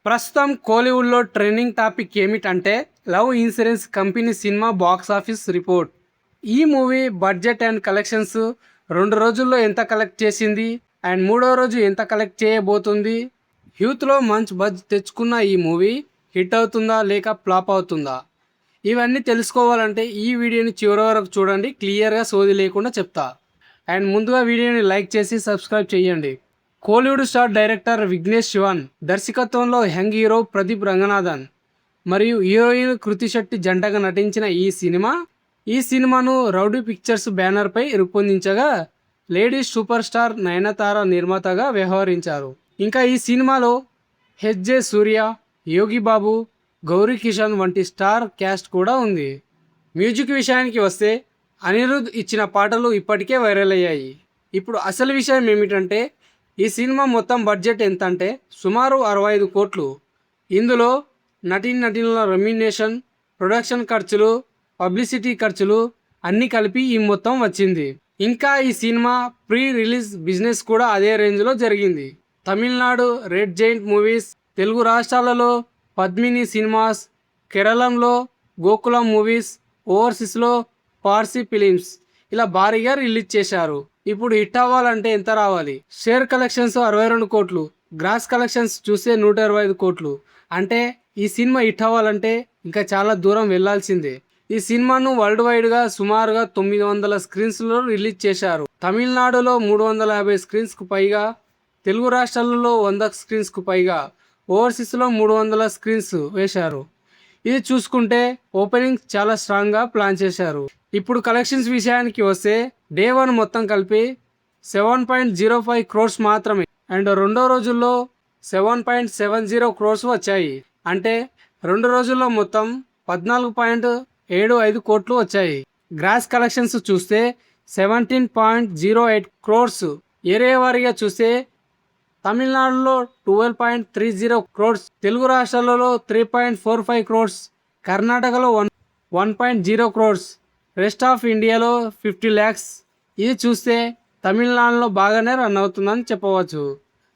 ప్రస్తుతం కోలీవుడ్లో trending topic ఏమిటంటే love insurance company cinema box office report. ఈ మూవీ బడ్జెట్ అండ్ కలెక్షన్స్ 2 రోజుల్లో ఎంత కలెక్ట్ చేసింది అండ్ 3వ రోజు ఎంత కలెక్ట్ చేయబోతుంది, యూత్లో మంచి బజ్ తెచ్చుకున్న ఈ మూవీ హిట్ అవుతుందా లేక ఫ్లాప్ అవుతుందా, ఇవన్నీ తెలుసుకోవాలంటే ఈ వీడియోని చివరి వరకు చూడండి. క్లియర్గా సోది లేకుండా చెప్తా. అండ్ ముందుగా వీడియోని లైక్ చేసి సబ్స్క్రైబ్ చేయండి. కోలీవుడ్ స్టార్ డైరెక్టర్ విఘ్నేష్ శివన్ దర్శకత్వంలో యంగ్ హీరో ప్రదీప్ రంగనాథన్ మరియు హీరోయిన్ కృతి శెట్టి జంటగా నటించిన ఈ సినిమాను రౌడీ పిక్చర్స్ బ్యానర్పై రూపొందించగా లేడీస్ సూపర్ స్టార్ నయనతార నిర్మాతగా వ్యవహరించారు. ఇంకా ఈ సినిమాలో హెచ్జే సూర్య, యోగి బాబు, గౌరీ కిషన్ వంటి స్టార్ క్యాస్ట్ కూడా ఉంది. మ్యూజిక్ విషయానికి వస్తే అనిరుద్ ఇచ్చిన పాటలు ఇప్పటికే వైరల్ అయ్యాయి. ఇప్పుడు అసలు విషయం ఏమిటంటే ఈ సినిమా మొత్తం బడ్జెట్ ఎంత అంటే సుమారు 65 కోట్లు. ఇందులో నటీనటుల రెమ్యునరేషన్, ప్రొడక్షన్ ఖర్చులు, పబ్లిసిటీ ఖర్చులు అన్నీ కలిపి ఈ మొత్తం వచ్చింది. ఇంకా ఈ సినిమా ప్రీ రిలీజ్ బిజినెస్ కూడా అదే రేంజ్లో జరిగింది. Tamil Nadu red giant movies, Telugu రాష్ట్రాలలో పద్మిని సినిమాస్, కేరళంలో గోకులం మూవీస్, ఓవర్సీస్లో పార్సీ ఫిలిమ్స్ ఇలా భారీగా రిలీజ్ చేశారు. ఇప్పుడు హిట్ అవ్వాలంటే ఎంత రావాలి? షేర్ కలెక్షన్స్ 62 కోట్లు, గ్రాస్ కలెక్షన్స్ చూస్తే 125 కోట్లు. అంటే ఈ సినిమా హిట్ అవ్వాలంటే ఇంకా చాలా దూరం వెళ్లాల్సిందే. ఈ సినిమాను వరల్డ్ వైడ్గా సుమారుగా 900 స్క్రీన్స్లో రిలీజ్ చేశారు. తమిళనాడులో 350 స్క్రీన్స్కు పైగా, తెలుగు రాష్ట్రాలలో 100 స్క్రీన్స్కు పైగా, ఓవర్సీస్లో 300 స్క్రీన్స్ వేశారు. ఇది చూసుకుంటే ఓపెనింగ్ చాలా స్ట్రాంగ్గా ప్లాన్ చేశారు. ఇప్పుడు కలెక్షన్స్ విషయానికి వస్తే డే 1 మొత్తం కలిపి 7.05 crores మాత్రమే అండ్ 2వ రోజుల్లో 7.70 crores వచ్చాయి. అంటే 2 రోజుల్లో మొత్తం 14.75 కోట్లు వచ్చాయి. గ్రాస్ కలెక్షన్స్ చూస్తే 17.08 crores. ఏరియా వారీగా చూస్తే తమిళనాడులో 12.30 crores, తెలుగు రాష్ట్రాలలో 3.45 crores, కర్ణాటకలో 1.0 crores, రెస్ట్ ఆఫ్ ఇండియాలో 50 lakhs. ఇది చూస్తే తమిళనాడులో బాగానే రన్ అవుతుందని చెప్పవచ్చు.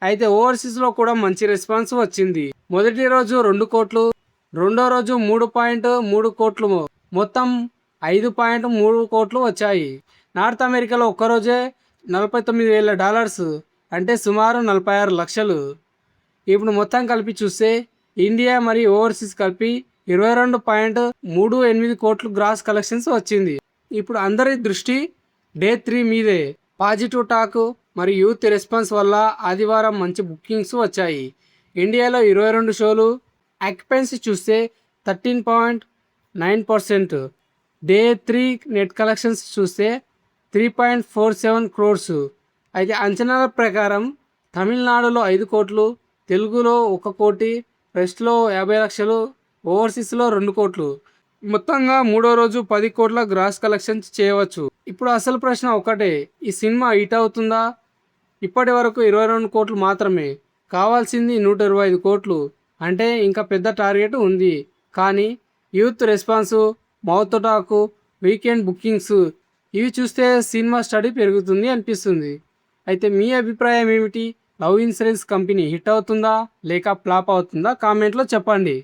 అయితే ఓవర్సీస్లో కూడా మంచి రెస్పాన్స్ వచ్చింది. మొదటి రోజు 2 కోట్లు, 2వ రోజు 3.3 కోట్లు, మొత్తం 5.3 కోట్లు వచ్చాయి. నార్త్ అమెరికాలో ఒక్కరోజే $49,000 అంటే సుమారు 46 లక్షలు. ఇప్పుడు మొత్తం కలిపి చూస్తే ఇండియా మరియు ఓవర్సీస్ కలిపి 22.38 కోట్లు గ్రాస్ కలెక్షన్స్ వచ్చింది. ఇప్పుడు అందరి దృష్టి డే 3 మీదే. పాజిటివ్ టాక్ మరియు యూత్ రెస్పాన్స్ వల్ల ఆదివారం మంచి బుకింగ్స్ వచ్చాయి. ఇండియాలో 22 షోలు, ఆక్యుపెన్సీ చూస్తే 13.9%. డే 3 నెట్ కలెక్షన్స్ చూస్తే 3.47 crores. అయితే అంచనాల ప్రకారం తమిళనాడులో 5 కోట్లు, తెలుగులో 1 కోటి, రెస్ట్లో 50 లక్షలు, ఓవర్సీస్లో 2 కోట్లు. మొత్తంగా 3వ రోజు 10 కోట్ల గ్రాస్ కలెక్షన్స్ చేయవచ్చు. ఇప్పుడు అసలు ప్రశ్న ఒకటే, ఈ సినిమా హిట్ అవుతుందా? ఇప్పటి వరకు 22 కోట్లు మాత్రమే, కావాల్సింది 125 కోట్లు. అంటే ఇంకా పెద్ద టార్గెట్ ఉంది. కానీ youth response, mouth talk, weekend bookings ఇవి చూస్తే సినిమా స్టడీ పెరుగుతుంది అనిపిస్తుంది. అయితే మీ అభిప్రాయం ఏమిటి? లవ్ ఇన్సూరెన్స్ కంపెనీ హిట్ అవుతుందా లేక ఫ్లాప్ అవుతుందా? కామెంట్లో చెప్పండి.